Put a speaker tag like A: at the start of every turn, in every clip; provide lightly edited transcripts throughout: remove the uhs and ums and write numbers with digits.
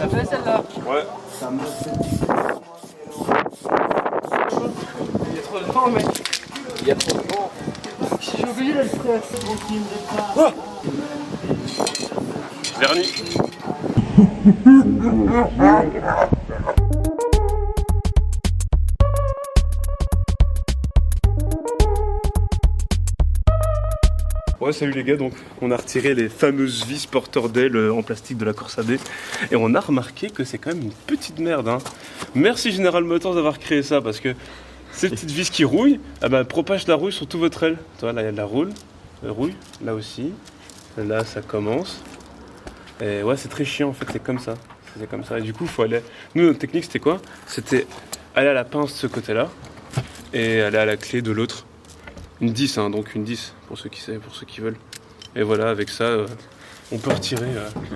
A: l'a fait celle-là?
B: Ouais.
A: Il y a trop de temps, mec.
B: Il y a trop de temps.
A: Je suis obligé d'être prêt.
B: Oh Vernis. Ouais, salut les gars, donc on a retiré les fameuses vis porteurs d'ailes en plastique de la Corsa B et on a remarqué que c'est quand même une petite merde, hein. Merci General Motors d'avoir créé ça parce que ces petites vis qui rouillent, ah ben, propagent la rouille sur toute votre aile. Toi, là il y a de la rouille, là aussi, là ça commence. Et ouais, c'est très chiant en fait, c'est comme ça. C'est comme ça. Et du coup, faut aller. Nous, notre technique c'était quoi? C'était aller à la pince de ce côté-là et aller à la clé de l'autre. Une 10, hein, donc une 10 pour ceux qui savent, pour ceux qui veulent. Et voilà, avec ça, on peut retirer.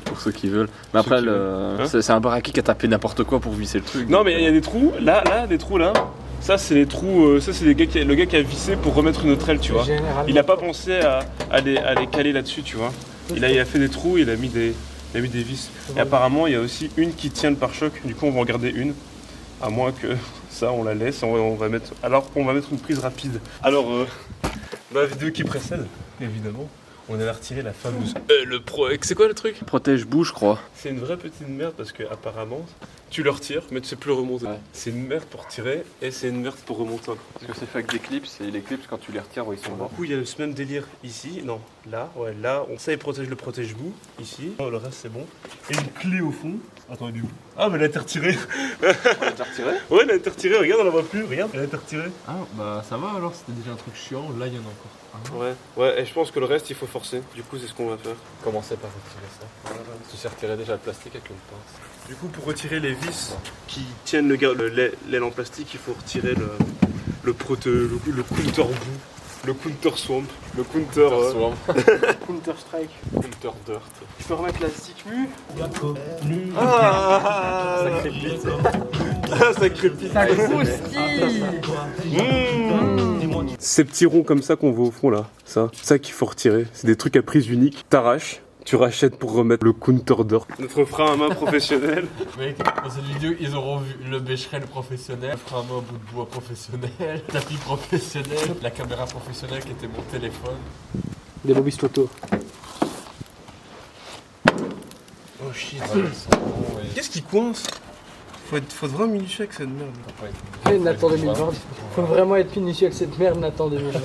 C: Pour ceux qui veulent. Mais après, c'est un baraki qui a tapé n'importe quoi pour visser le truc.
B: Non, mais il y a des trous, là, des trous là. Ça, c'est les trous. Ça, c'est le gars qui a vissé pour remettre une autre aile, tu vois. Il n'a pas pensé à les caler là-dessus, tu vois. Il a fait des trous, il a mis des vis. Et apparemment, il y a aussi une qui tient le pare-choc. Du coup, on va en garder une. À moins que ça, on la laisse. On va mettre une prise rapide. Alors, dans la vidéo qui précède, évidemment, on allait retirer la fameuse le Pro. C'est quoi le truc?
C: Protège-boue, je crois.
B: C'est une vraie petite merde parce que apparemment, tu le retires, mais tu sais plus le remonter.
C: Ouais.
B: C'est une merde pour tirer et c'est une merde pour remonter encore.
C: Parce que c'est fait avec des clips, et les clips, quand tu les retires, ils sont
B: Du
C: morts.
B: coup, il y a ce même délire ici, non, là, ouais, là, ça il protège le protège-boue, ici. Oh, le reste c'est bon. Et une clé au fond. Attends, il est où? Ah, mais elle a été retirée.
C: Elle a été retirée?
B: Ouais, elle a été retirée, regarde, on la voit plus, regarde, elle a été retirée.
D: Ah bah ça va alors, c'était déjà un truc chiant, là il y en a encore.
B: Ouais, et je pense que le reste il faut forcer. Du coup, c'est ce qu'on va faire.
C: Commencez par retirer ça. Tu sais retirer déjà le plastique avec une pince.
B: Du coup, pour retirer les vis qui tiennent l'aile en plastique, il faut retirer le counter-boue, le counter-swamp, le counter...
A: Counter-Strike.
C: Counter dirt.
A: Tu peux remettre la stick mu.
B: Ah, ça crépite. Ah, ça crépite.
A: Ça croustille.
B: Ces petits ronds comme ça qu'on voit au fond là, ça qu'il faut retirer. C'est des trucs à prise unique. T'arraches, tu rachètes pour remettre le counter dirt. Notre frein à main professionnel.
D: Mec, dans cette vidéo, ils auront vu le bécherel professionnel, le frein à main au bout de bois professionnel, le tapis professionnel, la caméra professionnelle qui était mon téléphone.
A: Des lobbyistes photo.
B: Oh shit.
D: Ouais,
B: Qu'est-ce qui coince? Faut être vraiment minutieux avec cette merde.
A: Nathan 2020. Faut vraiment être minutieux avec cette merde, Nathan 2020.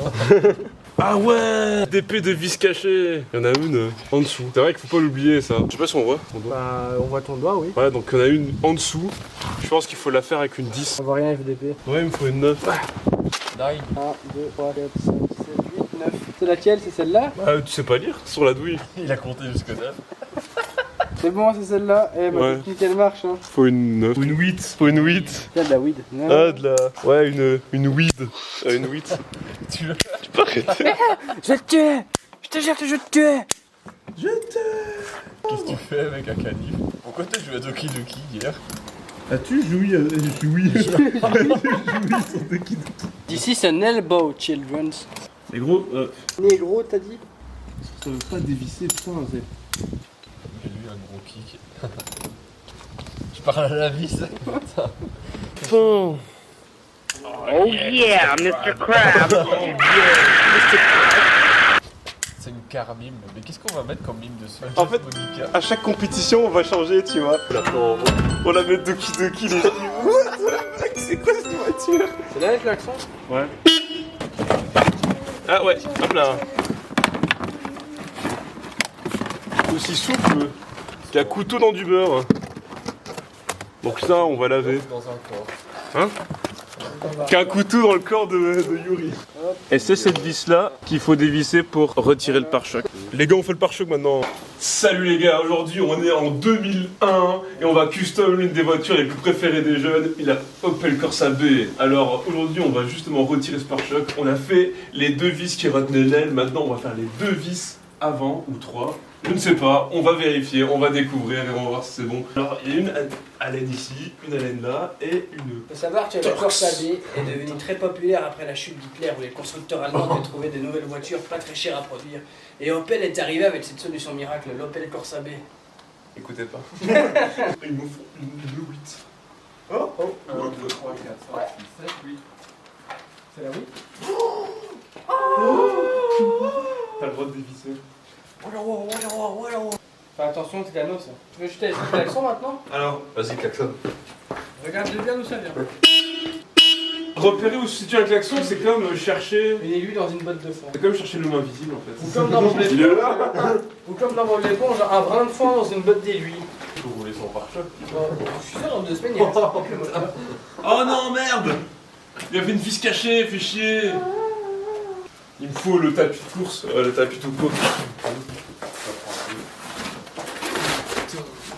B: Ah ouais, d'épée de vis cachée. Il y en a une en dessous. C'est vrai qu'il faut pas l'oublier ça. Je sais pas si on voit.
A: Bah, on voit ton doigt, oui.
B: Ouais, donc il y en a une en dessous. Je pense qu'il faut la faire avec une 10.
A: On voit rien FDP.
B: Ouais, il me faut une 9.
D: 9.
A: 1, 2, 3, 4, 5, 6, 7, 8, 9. C'est laquelle? C'est celle-là?
B: Ah, tu sais pas lire sur la douille.
D: Il a compté jusque 9.
A: C'est bon, c'est celle-là. Eh, ma
B: Ouais.
A: technique elle marche, hein.
B: Faut une 9. Ou une 8. Faut une 8.
A: Il y a de la weed.
B: Ah, de la. Ouais, une weed. Une 8.
D: Tu
B: peux arrêter.
A: Je vais te tuer! Je te jure que je vais te tuer!
D: Qu'est-ce que tu fais avec un canif? Pourquoi t'as joué à Doki Doki hier?
B: As-tu joué oui.
A: This is an elbow, children.
B: Mais gros,
A: Négro, t'as dit?
B: ça veut pas dévisser, putain.
D: J'ai lu un gros kick. Je parle à la vis.
B: Putain.
E: Oh yeah, Mr. Krabs.
D: C'est une car mime. Mais qu'est-ce qu'on va mettre comme mime dessus?
B: En fait,
D: Monica.
B: à chaque compétition, on va changer, tu vois. On la met Doki Doki, les gens. What? C'est quoi cette voiture?
A: C'est là le klaxon?
B: Ouais. Ah ouais, hop là. Aussi souple qu'un couteau dans du beurre. Donc ça, on va laver.
D: Dans un corps.
B: Hein? Qu'un couteau dans le corps de Yuri. Et c'est cette vis là qu'il faut dévisser pour retirer le pare-choc. Les gars, on fait le pare-choc maintenant. Salut les gars, aujourd'hui on est en 2001 et on va custom l'une des voitures les plus préférées des jeunes, la Opel Corsa B. Alors aujourd'hui on va justement retirer ce pare-choc. On a fait les deux vis qui retenaient l'aile, maintenant on va faire les deux vis avant ou trois. Je ne sais pas, on va vérifier, on va découvrir et on va voir si c'est bon. Alors il y a une haleine ici, une haleine là et une...
F: Il faut savoir que la Corsa B est devenue très populaire après la chute d'Hitler où les constructeurs allemands ont trouvé de nouvelles voitures pas très chères à produire. Et Opel est arrivé avec cette solution miracle, l'Opel Corsa B.
D: Écoutez pas.
B: Il me faut une 8. Oh
D: 1, 2, 3, 4, 5, 6, 7, 8.
A: C'est la oui.
B: T'as le droit de dévisser.
A: Fais attention, tétanos. Tu veux jeter le klaxon maintenant?
B: Alors,
D: Vas-y, klaxonne.
A: Regarde bien d'où ça vient.
B: repérer où se situe un klaxon, c'est comme chercher.
A: Une aiguille dans une botte de foin.
B: C'est comme chercher l'homme invisible en fait.
A: Ou comme dans Bob
B: Il est là.
A: Ou comme dans Bob l'éponge, un brin de foin dans une botte d'aiguille.
D: Il faut rouler son pare-choc.
A: Je suis sûr, dans 2 semaines, il y a un le moteur.
B: Oh non, merde! Il y avait une vis cachée, fait chier! Il me faut le tapis de course, le tapis tout court.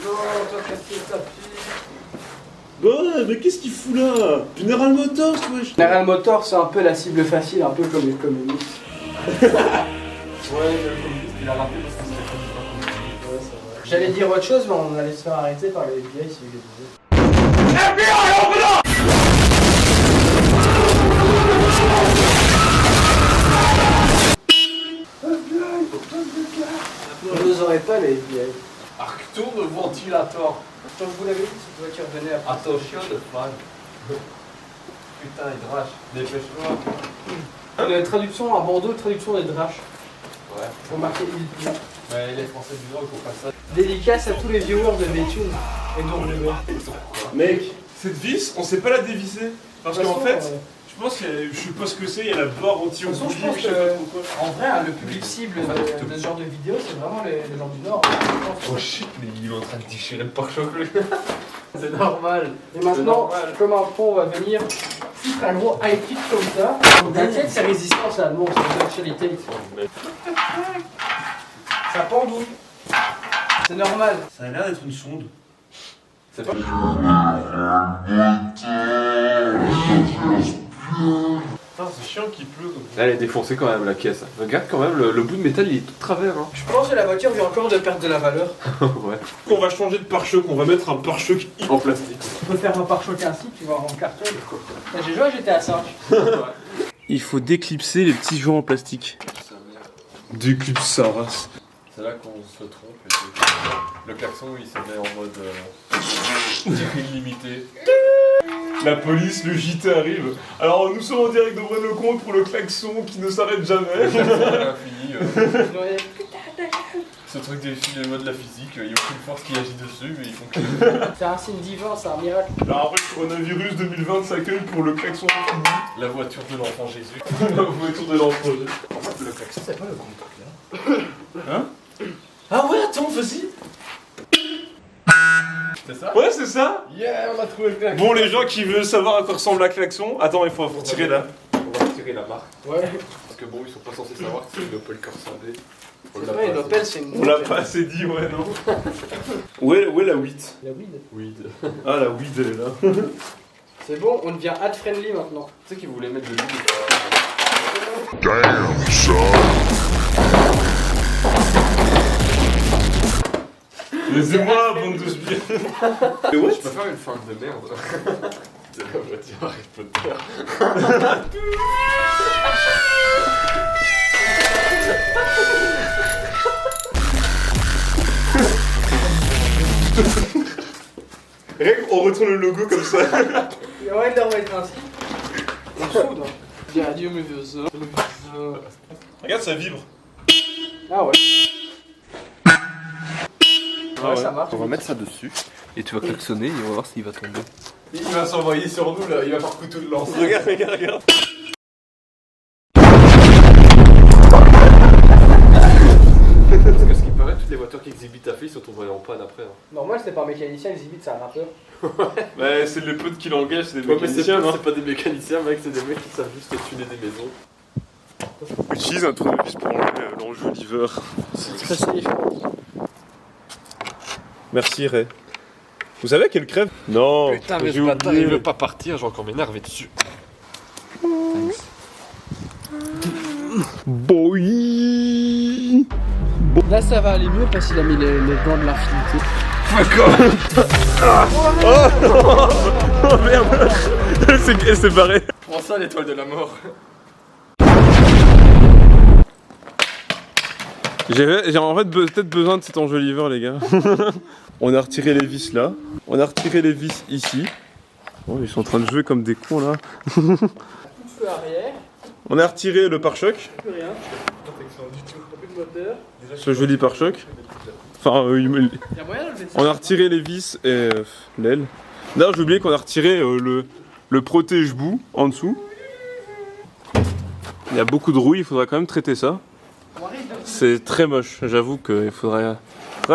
A: Non, toi, casser le tapis.
B: Ouais, mais qu'est-ce qu'il fout là? General Motors, wesh!
A: General Motors, c'est un peu la cible facile, un peu comme les communistes.
D: Ouais, le communiste, il a raté parce que c'était comme ça.
A: J'allais dire autre chose, mais on allait se faire arrêter par les FBI si vous les disiez. On n'oserait pas les FBI.
D: Arc tourne ventilateur.
A: Comme vous l'avez dit, cette voiture venait après.
D: Attention de flag. Putain, il drache. Dépêche-toi.
A: La traduction à Bordeaux, traduction des draches.
D: Ouais.
A: Faut marquer il.
D: Mais les Français du Nord, il faut pas ça.
A: Dédicace à tous les viewers de Béthune et d'Ourleveux.
B: Mec, cette vis, on sait pas la dévisser. Parce qu'en fait, je pense que je sais pas ce que c'est, il y a la barre
A: De toute façon, je pense
B: sais pas trop quoi.
A: que, en vrai, hein, le public cible de ce genre de vidéo, c'est vraiment les gens du Nord.
D: Oh shit, mais il est en train de déchirer le pare-choc lui.
A: C'est normal. Et maintenant, comme un pro, on va venir foutre un gros high kick comme ça. T'inquiète, c'est résistant, ça. Non, c'est actualité. Ça pendouille. C'est normal.
B: Ça a l'air d'être une sonde.
D: C'est pas.
B: Putain, c'est chiant qu'il pleut.
C: Elle est défoncée quand même la caisse. Regarde quand même, le bout de métal il est tout de travers. Hein.
A: Je pense que la voiture vient encore de perdre de la valeur.
C: Ouais.
B: On va changer de pare-choc, on va mettre un pare-choc
C: En plastique.
A: On peut faire un pare-choc ainsi, tu vas en carton. J'ai joué à GTA 5.
B: Il faut déclipser les petits joints en plastique. Déclipse sa race.
D: C'est là qu'on se trompe. Et que le klaxon il se met en mode tir illimité.
B: La police, le JT arrive. Alors nous sommes en direct de Braine-le-Comte pour le klaxon qui ne s'arrête jamais.
D: C'est l'infini.
A: Ouais.
D: Ce truc défie les lois de la physique. Il n'y a aucune force qui agit dessus, mais ils font que.
A: C'est un signe divin, c'est un miracle.
B: Alors après, le coronavirus 2020 s'accueille pour le klaxon infini.
D: La voiture de l'enfant Jésus.
B: La voiture de l'enfant.
D: En fait, le klaxon, c'est pas le gros truc là.
B: Hein?
D: Ah ouais, attends, vas-y. C'est ça?
B: Ouais, c'est ça.
D: Yeah, on a trouvé le klaxon.
B: Bon, les gens qui veulent savoir à quoi ressemble la klaxon, attends, il faut retirer là.
D: On va retirer la marque.
A: Ouais.
D: Parce que bon, ils sont pas censés savoir que c'est une Opel Corsa B.
A: C'est vrai, une Opel, c'est une.
B: On l'a pas assez dit, ouais, non. Où est la 8?
A: La weed.
D: Weed.
B: Ah, la weed, elle est là.
A: C'est bon, on devient ad friendly maintenant.
D: Tu sais qu'ils voulaient mettre de l'huile.
B: Laissez-moi, bande de sbires. Mais ouais,
D: Je peux faire une fin de merde. C'est la voiture Harry Potter.
B: on retourne le logo comme ça.
A: Ouais, il doit être ainsi. On soude. Bien, adieu mes vieux os.
B: Regarde, ça vibre.
A: Ah ouais.
B: Ah ouais.
A: Ça marche.
C: On va mettre ça dessus et tu vas klaxonner et on va voir s'il va tomber.
D: Il va s'envoyer sur nous là, il va avoir couteau de lance.
B: Regarde, regarde, regarde.
C: Parce que ce qui paraît, toutes les voitures qui exhibitent ta fille sont tombées en panne après. Hein.
A: Normal, c'est pas un mécanicien, exhibite, c'est un rappeur.
B: Bah, c'est les potes qui l'engagent, c'est des
C: Ouais, mais
B: mécaniciens, non?
C: c'est pas des mécaniciens, mec, c'est des mecs qui savent juste tuner des maisons.
B: Utilise un tournevis pour enlever l'enjoliveur.
A: C'est très safe.
B: Merci, Ray. Vous savez qu'elle crève? Non.
C: Putain, mais
B: j'ai
C: ce bâtard,
B: oublié.
C: il veut pas partir, j'ai encore m'énerver dessus.
B: Boy.
A: Là, ça va aller mieux parce qu'il a mis les gants de l'infinité.
B: Oh merde. Elle s'est barrée.
C: Prends ça, l'étoile de la mort.
B: J'ai en fait peut-être besoin de cet enjoliveur, les gars. On a retiré les vis là. On a retiré les vis ici. Oh, ils sont en train de jouer comme des cons là.
A: Coup de feu arrière,
B: On a retiré le pare-choc.
A: plus rien. Plus de moteur.
B: Ce joli pare-choc. Enfin,
A: Il y a moyen de le laisser.
B: on a retiré les vis et l'aile. D'ailleurs, j'ai oublié qu'on a retiré le protège-boue en dessous. Il y a beaucoup de rouille, il faudra quand même traiter ça. C'est très moche, j'avoue qu'il faudra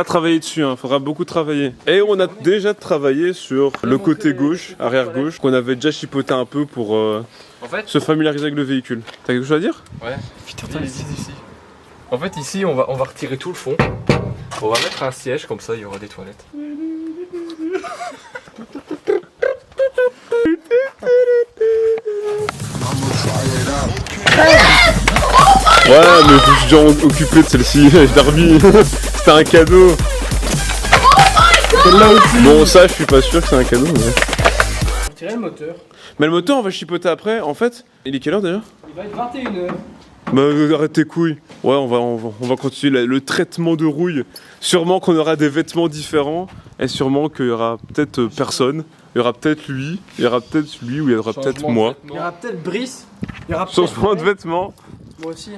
B: travailler dessus, il faudra beaucoup travailler. Et on a déjà travaillé sur le côté gauche, arrière gauche, qu'on avait déjà chipoté un peu pour
D: En fait,
B: se familiariser avec le véhicule. T'as quelque chose à dire?
D: ouais. Putain, ici. En fait, ici, on va retirer tout le fond. On va mettre un siège, comme ça, il y aura des toilettes.
B: Ouais, mais je suis déjà occupé de celle-ci, j'ai dormi. C'était un cadeau.
A: Celle-là aussi.
B: Bon, ça, je suis pas sûr que c'est un cadeau. Mais...
A: Retirer le moteur.
B: Mais le moteur, on va chipoter après. En fait, il est quelle heure déjà?
A: Il va être 21h.
B: Bah, arrête tes couilles. Ouais, on va continuer le traitement de rouille. Sûrement qu'on aura des vêtements différents. Et sûrement qu'il y aura peut-être personne. Il y aura peut-être lui. Il y aura peut-être lui ou il y aura peut-être moi.
A: Il y aura peut-être Brice. Il y aura peut-être
B: Changement de vêtements.
A: moi aussi.